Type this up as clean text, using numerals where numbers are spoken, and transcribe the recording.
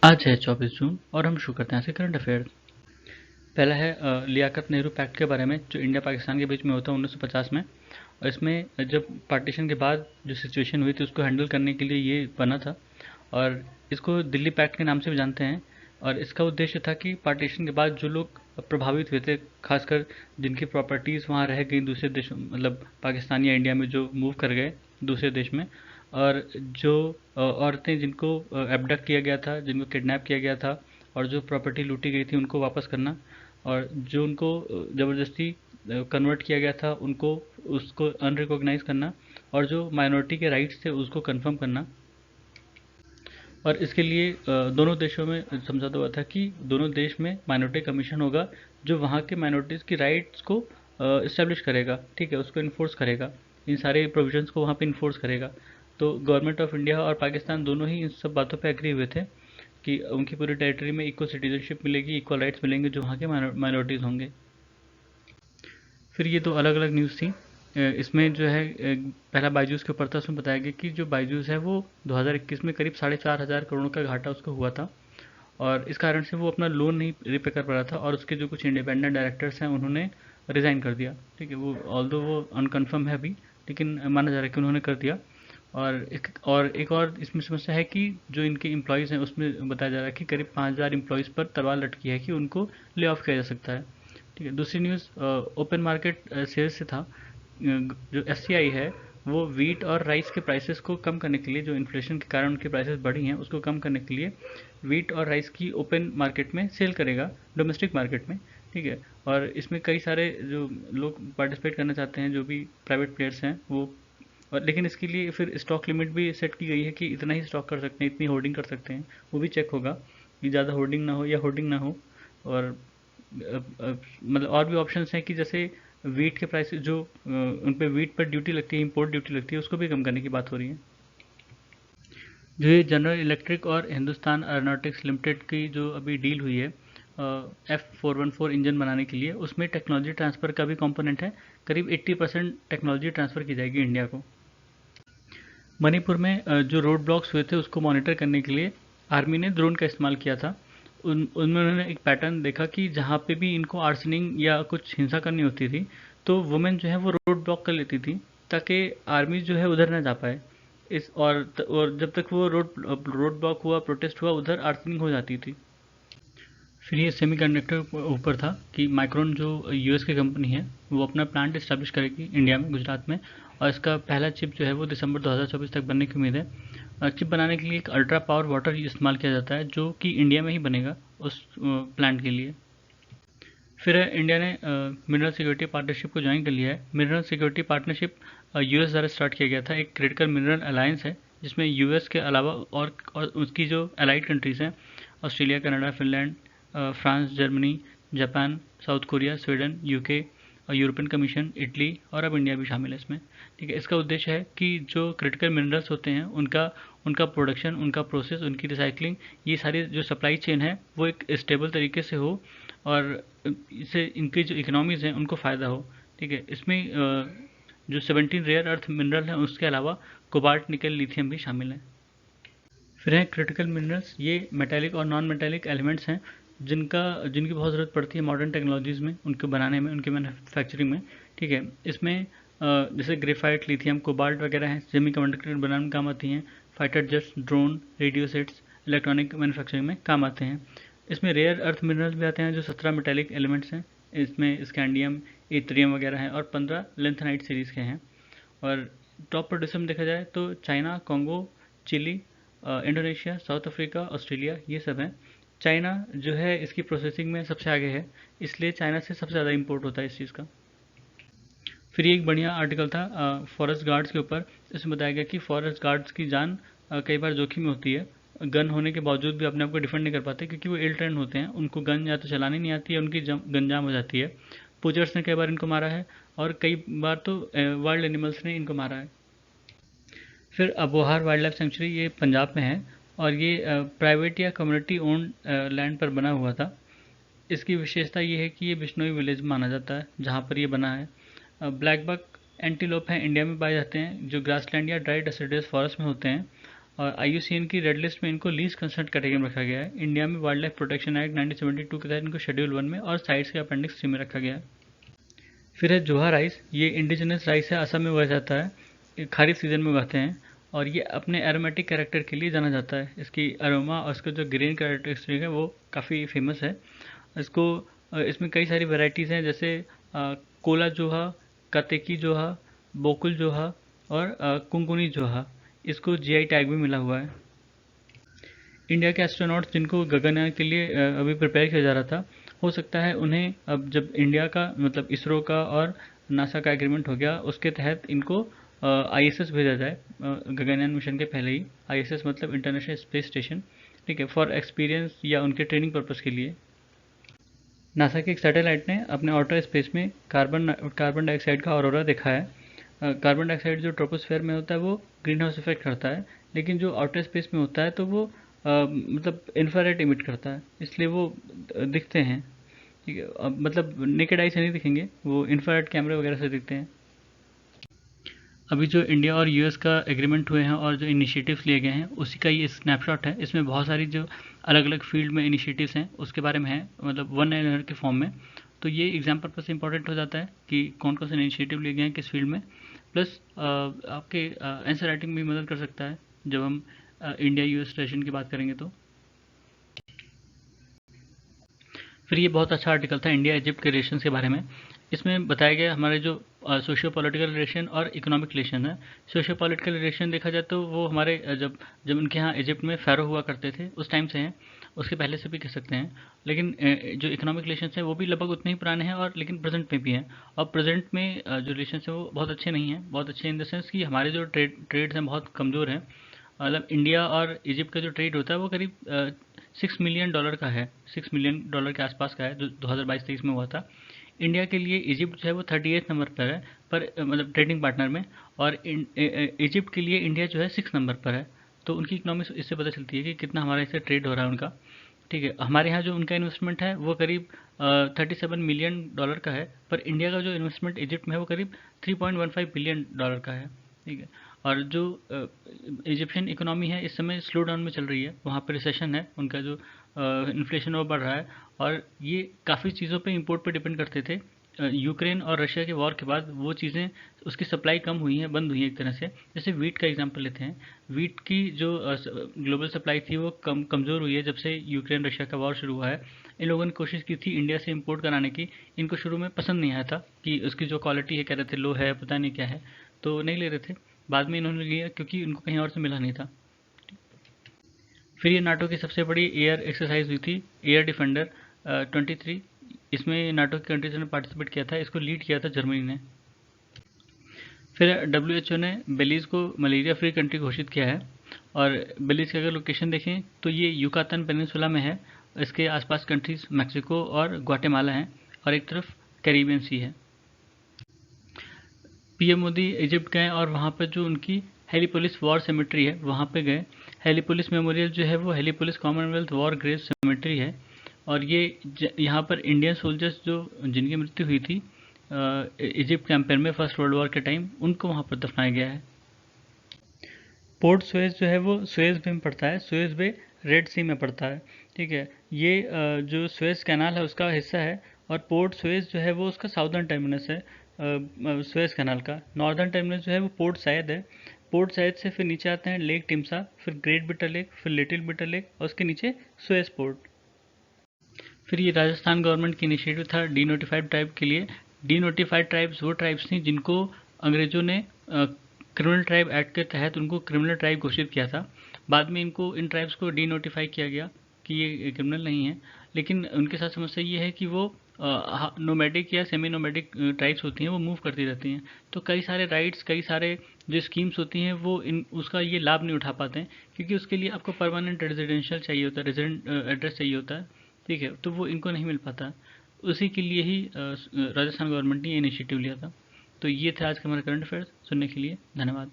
आज है 24 जून और हम शुरू करते हैं आज के करंट अफेयर। पहला है लियाकत नेहरू पैक्ट के बारे में, जो इंडिया पाकिस्तान के बीच में होता है 1950 में। और इसमें जब पार्टीशन के बाद जो सिचुएशन हुई थी उसको हैंडल करने के लिए ये बना था, और इसको दिल्ली पैक्ट के नाम से भी जानते हैं। और इसका उद्देश्य था कि पार्टीशन के बाद जो लोग प्रभावित हुए थे, खासकर जिनकी प्रॉपर्टीज़ वहाँ रह गई दूसरे देशों, मतलब पाकिस्तान या इंडिया में जो मूव कर गए दूसरे देश में, और जो औरतें जिनको एबडक्ट किया गया था, जिनको किडनैप किया गया था, और जो प्रॉपर्टी लूटी गई थी उनको वापस करना, और जो उनको ज़बरदस्ती कन्वर्ट किया गया था उनको उसको अनरिकॉग्नाइज करना, और जो माइनॉरिटी के राइट्स थे उसको कंफर्म करना। और इसके लिए दोनों देशों में समझौता हुआ था कि दोनों देश में माइनॉरिटी कमीशन होगा, जो वहाँ के माइनॉरिटीज़ की राइट्स को इस्टेब्लिश करेगा, ठीक है, उसको इन्फोर्स करेगा, इन सारे प्रोविजंस को वहाँ पे इन्फोर्स करेगा। तो गवर्नमेंट ऑफ इंडिया और पाकिस्तान दोनों ही इन सब बातों पे एग्री हुए थे कि उनकी पूरी टेरिटरी में इक्वल सिटीजनशिप मिलेगी, इक्वल राइट्स मिलेंगे जो वहाँ के माइनॉरिटीज़ होंगे। फिर ये दो अलग अलग न्यूज़ थी। इसमें जो है पहला बायजूस के ऊपर था, उसमें बताया गया कि जो बायजूस है वो 2021 में करीब 4,500 करोड़ का घाटा उसको हुआ था, और इस कारण से वो अपना लोन नहीं रिपे कर पा रहा था, और उसके जो कुछ इंडिपेंडेंट डायरेक्टर्स हैं उन्होंने रिज़ाइन कर दिया, ठीक है। वो ऑल्दो वो अनकन्फर्म है अभी, लेकिन माना जा रहा है कि उन्होंने कर दिया। और एक और इसमें समस्या है कि जो इनके एम्प्लॉयज़ हैं उसमें बताया जा रहा है कि करीब 5,000 एम्प्लॉयज़ पर तलवार लटकी है कि उनको ले ऑफ किया जा सकता है, ठीक है। दूसरी न्यूज़ ओपन मार्केट सेल्स से था। जो एफसीआई है वो वीट और राइस के प्राइसेस को कम करने के लिए, जो इन्फ्लेशन के कारण उनकी प्राइसेस बढ़ी हैं उसको कम करने के लिए वीट और राइस की ओपन मार्केट में सेल करेगा, डोमेस्टिक मार्केट में, ठीक है। और इसमें कई सारे जो लोग पार्टिसिपेट करना चाहते हैं, जो भी प्राइवेट प्लेयर्स हैं वो, और लेकिन इसके लिए फिर स्टॉक लिमिट भी सेट की गई है कि इतना ही स्टॉक कर सकते हैं, इतनी होर्डिंग कर सकते हैं। वो भी चेक होगा कि ज़्यादा होर्डिंग ना हो या होर्डिंग ना हो। और मतलब और भी ऑप्शंस हैं कि जैसे वीट के प्राइस जो उन पे वीट पर ड्यूटी लगती है, इंपोर्ट ड्यूटी लगती है, उसको भी कम करने की बात हो रही है। जो ये जनरल इलेक्ट्रिक और हिंदुस्तान एरोनॉटिक्स लिमिटेड की जो अभी डील हुई है F414 इंजन बनाने के लिए, उसमें टेक्नोलॉजी ट्रांसफ़र का भी कंपोनेंट है। करीब 80% टेक्नोलॉजी ट्रांसफ़र की जाएगी इंडिया को। मणिपुर में जो रोड ब्लॉक्स हुए थे उसको मॉनिटर करने के लिए आर्मी ने ड्रोन का इस्तेमाल किया था। उनमें उन्होंने एक पैटर्न देखा कि जहाँ पे भी इनको आर्सनिंग या कुछ हिंसा करनी होती थी, तो वुमेन जो है वो रोड ब्लॉक कर लेती थी, ताकि आर्मी जो है उधर ना जा पाए। और जब तक वो रोड ब्लॉक हुआ, प्रोटेस्ट हुआ, उधर आर्सनिंग हो जाती थी। फिर ये सेमीकंडक्टर ऊपर था कि माइक्रोन जो यूएस की कंपनी है वो अपना प्लांट इस्टेब्लिश करेगी इंडिया में, गुजरात में, और इसका पहला चिप जो है वो दिसंबर 2024 तक बनने की उम्मीद है। चिप बनाने के लिए एक अल्ट्रा पावर वाटर इस्तेमाल किया जाता है, जो कि इंडिया में ही बनेगा उस प्लांट के लिए। फिर इंडिया ने मिनरल सिक्योरिटी पार्टनरशिप को ज्वाइन कर लिया है। मिनरल सिक्योरिटी पार्टनरशिप यूएस द्वारा स्टार्ट किया गया था, एक क्रिटिकल मिनरल अलायंस है जिसमें यूएस के अलावा और उसकी जो अलाइड कंट्रीज़ हैं, Australia, Canada, Finland, France, Germany, Japan, south Korea, Sweden, UK, European commission, Italy, और अब इंडिया भी शामिल है इसमें, ठीक है। इसका उद्देश्य है कि जो क्रिटिकल मिनरल्स होते हैं उनका उनका प्रोडक्शन, उनका प्रोसेस, उनकी रिसाइकलिंग, ये सारी जो सप्लाई चेन है वो एक स्टेबल तरीके से हो, और इससे इनकी जो इकोनॉमीज़ हैं उनको फ़ायदा हो, ठीक है। इसमें जो 17 रेयर अर्थ मिनरल हैं उसके अलावा कोबाल्ट, निकल, लिथियम भी शामिल हैं। फिर हैं क्रिटिकल मिनरल्स। ये मेटेलिक और नॉन मेटेलिक एलिमेंट्स हैं जिनकी बहुत ज़रूरत पड़ती है मॉडर्न टेक्नोलॉजीज़ में, उनको बनाने में, उनके मैन्युफैक्चरिंग में, ठीक है। इसमें जैसे ग्रेफाइट, लिथियम, कोबाल्ट वगैरह हैं, सेमी कंडक्टर बनाने में काम आती हैं। Fighter jets, drone, radio sets, electronic manufacturing में काम आते हैं। इसमें रेयर अर्थ मिनरल्स भी आते हैं, जो 17 मेटेलिक एलिमेंट्स हैं। इसमें स्कैंडियम, इथेरियम वगैरह हैं, और 15 लेंथेनाइट सीरीज़ के हैं। और टॉप प्रोड्यूसर में देखा जाए तो China, Congo, Chile, Indonesia, South Africa, Australia, ये सब हैं। चाइना जो है इसकी प्रोसेसिंग में सबसे आगे है, इसलिए चाइना से सबसे ज़्यादा इंपोर्ट होता है इस चीज़ का। फिर ये एक बढ़िया आर्टिकल था फॉरेस्ट गार्ड्स के ऊपर। इसमें बताया गया कि फॉरेस्ट गार्ड्स की जान कई बार जोखिम में होती है। गन होने के बावजूद भी अपने आप को डिफेंड नहीं कर पाते, क्योंकि वो इल ट्रेंड होते हैं, उनको गन या तो चलानी नहीं आती है, उनकी गन जाम हो जाती है। पोचर्स ने कई बार इनको मारा है, और कई बार तो वाइल्ड एनिमल्स ने इनको मारा है। फिर अबोहर वाइल्ड लाइफ सेंचुरी, ये पंजाब में है, और ये प्राइवेट या कम्युनिटी ओन्ड लैंड पर बना हुआ था। इसकी विशेषता ये है कि ये बिश्नोई विलेज माना जाता है जहाँ पर ये बना है। ब्लैक बक एंटीलोप हैं, इंडिया में पाए जाते हैं, जो ग्रासलैंड या ड्राई डेसिडुअस फॉरेस्ट में होते हैं। और IUCN की रेड लिस्ट में इनको लीस्ट कंसर्न कैटेगरी में रखा गया है। इंडिया में वाइल्ड लाइफ प्रोटेक्शन एक्ट 1972 के तहत इनको शेड्यूल 1 में और साइट्स के अपेंडिक्स 3 में रखा गया है। फिर है जोहा राइस, ये इंडिजिनस राइस है, असम में उगाया जाता है, खारिफ सीजन में उगाते हैं और ये अपने एरोमेटिक कैरेक्टर के लिए जाना जाता है। इसकी अरोमा और इसका जो ग्रेन कैरेक्टरिस्टिक है वो काफ़ी फेमस है। इसको इसमें कई सारी वैरायटीज़ हैं, जैसे कोला जोहा, कातेकी जोहा, बोकुल जोहा और कुंकुनी जोहा। इसको GI टैग भी मिला हुआ है। इंडिया के एस्ट्रोनॉट्स जिनको गगनयान के लिए अभी प्रिपेयर किया जा रहा था, हो सकता है उन्हें अब जब इंडिया का मतलब इसरो का और नासा का एग्रीमेंट हो गया, उसके तहत इनको ISS भेजा जाए गगनयान मिशन के पहले ही। ISS मतलब इंटरनेशनल स्पेस स्टेशन, ठीक है, फॉर एक्सपीरियंस या उनके ट्रेनिंग पर्पज़ के लिए। नासा के एक सैटेलाइट ने अपने आउटर स्पेस में कार्बन डाइऑक्साइड का ऑरोरा देखा है। कार्बन डाइऑक्साइड जो ट्रोपोस्फेयर में होता है वो ग्रीन हाउस इफेक्ट करता है, लेकिन जो आउटर स्पेस में होता है तो वो मतलब इंफ्रारेड इमिट करता है, इसलिए वो दिखते हैं, ठीक है। मतलब नेकेड आई से नहीं दिखेंगे, वो इंफ्रारेड कैमरे वगैरह से दिखते हैं। अभी जो इंडिया और US का एग्रीमेंट हुए हैं और जो इनिशिएटिव्स लिए गए हैं उसी का ये स्नैपशॉट है। इसमें बहुत सारी जो अलग अलग फील्ड में इनिशिएटिव्स हैं उसके बारे में है, मतलब वन लाइनर के फॉर्म में। तो ये एग्जाम पर्पज से इंपॉर्टेंट हो जाता है कि कौन कौन से इनिशिएटिव लिए गए हैं किस फील्ड में, प्लस आपके आंसर राइटिंग में भी मदद कर सकता है जब हम इंडिया US रिलेशन की बात करेंगे तो। फिर ये बहुत अच्छा आर्टिकल था इंडिया इजिप्ट के रिलेशन के बारे में। इसमें बताया गया हमारे जो सोशियो पॉलिटिकल रिलेशन और इकोनॉमिक रिलेशन है। सोशियो पॉलिटिकल रिलेशन देखा जाए तो वो हमारे जब जब उनके यहाँ इजिप्ट में फ़ैरो हुआ करते थे उस टाइम से हैं, उसके पहले से भी कह सकते हैं। लेकिन जो इकोनॉमिक रिलेशन हैं वो भी लगभग उतने ही पुराने हैं और लेकिन प्रेजेंट में भी हैं। और प्रेजेंट में जो रिलेशन हैं वो बहुत अच्छे नहीं हैं, बहुत अच्छे इन द सेंस कि हमारे जो ट्रेड्स हैं बहुत कमज़ोर हैं। मतलब इंडिया और इजिप्ट का जो ट्रेड होता है वो करीब $6 मिलियन का है, $6 मिलियन के आसपास का है, जो 2022-23 में हुआ था। इंडिया के लिए इजिप्ट जो है वो 38 नंबर पर है, पर मतलब ट्रेडिंग पार्टनर में, और इजिप्ट के लिए इंडिया जो है 6 नंबर पर है। तो उनकी इकोनॉमिक्स इससे पता चलती है कि कितना हमारा इससे ट्रेड हो रहा है उनका, ठीक है। हमारे यहाँ जो उनका इन्वेस्टमेंट है वो करीब $37 मिलियन का है, पर इंडिया का जो इन्वेस्टमेंट इजिप्ट में है वो करीब $3.15 बिलियन का है, ठीक है। और जो इजिप्शियन इकोनॉमी है इस समय स्लो डाउन में चल रही है, वहाँ पर रिसेशन है, उनका जो इन्फ्लेशन वो बढ़ रहा है, और ये काफ़ी चीज़ों पे इंपोर्ट पे डिपेंड करते थे। यूक्रेन और रशिया के वॉर के बाद वो चीज़ें उसकी सप्लाई कम हुई हैं, बंद हुई हैं एक तरह से। जैसे वीट का एग्जांपल लेते हैं, वीट की जो ग्लोबल सप्लाई थी वो कमज़ोर हुई है जब से यूक्रेन रशिया का वॉर शुरू हुआ है। इन लोगों ने कोशिश की थी इंडिया से इंपोर्ट कराने की, इनको शुरू में पसंद नहीं आया था कि उसकी जो क्वालिटी है कह रहे थे लो है, पता नहीं क्या है, तो नहीं ले रहे थे। बाद में इन्होंने लिया क्योंकि इनको कहीं और से मिला नहीं था। फिर ये नाटो की सबसे बड़ी एयर एक्सरसाइज हुई थी, एयर डिफेंडर 23। इसमें नाटो की कंट्रीज ने पार्टिसिपेट किया था, इसको लीड किया था जर्मनी ने। फिर WHO ने बेलीज को मलेरिया फ्री कंट्री घोषित किया है, और बेलीज की अगर लोकेशन देखें तो ये युकातन पेनिनसुला में है। इसके आसपास कंट्रीज मैक्सिको और ग्वाटेमाला हैं, और एक तरफ कैरिबियन सी है। PM मोदी इजिप्ट गए और वहाँ पर जो उनकी हेलीपोलिस वॉर सेमेट्री है वहाँ पे गए। हेलीपोलिस मेमोरियल जो है वो हेलीपोलिस कॉमनवेल्थ वॉर ग्रेव सेमेट्री है, और ये यहाँ पर इंडियन सोल्जर्स जो जिनकी मृत्यु हुई थी इजिप्ट कैंपेन में फर्स्ट वर्ल्ड वॉर के टाइम, उनको वहाँ पर दफनाया गया है। पोर्ट सुएज जो है वो सुएज बे में पड़ता है, सुएज बे रेड सी में पड़ता है, ठीक है। ये जो सुएज कैनाल है उसका हिस्सा है, और पोर्ट सुएज जो है वो उसका साउदर्न टर्मिनस है सुएज कैनाल का। नॉर्दर्न टर्मिनस जो है वो पोर्ट सैयद है। पोर्ट सैयद से फिर नीचे आते हैं लेक टिम्सा, फिर ग्रेट बिटर लेक, फिर लिटिल बिटर लेक, और उसके नीचे सुएज पोर्ट। फिर ये राजस्थान गवर्नमेंट की इनिशिएटिव था डी नोटिफाइड ट्राइब के लिए। डी नोटिफाइड ट्राइब्स वो ट्राइब्स थी जिनको अंग्रेज़ों ने क्रिमिनल ट्राइब एक्ट के तहत उनको क्रिमिनल ट्राइब घोषित किया था। बाद में इनको इन ट्राइब्स को डी नोटिफाई किया गया कि ये क्रिमिनल नहीं है, लेकिन उनके साथ समस्या ये है कि वो नोमैडिक या सेमी नोमैडिक ट्राइब्स होती हैं, वो मूव करती रहती हैं। तो कई सारे राइट्स, कई सारे जो स्कीम्स होती हैं वो उसका ये लाभ नहीं उठा पाते हैं, क्योंकि उसके लिए आपको परमानेंट रेजिडेंशियल चाहिए होता है, रेजिडेंट एड्रेस चाहिए होता है, ठीक है। तो वो इनको नहीं मिल पाता, उसी के लिए ही राजस्थान गवर्नमेंट ने ये इनिशिएटिव लिया था। तो ये था आज का हमारा करंट अफेयर्स। सुनने के लिए धन्यवाद।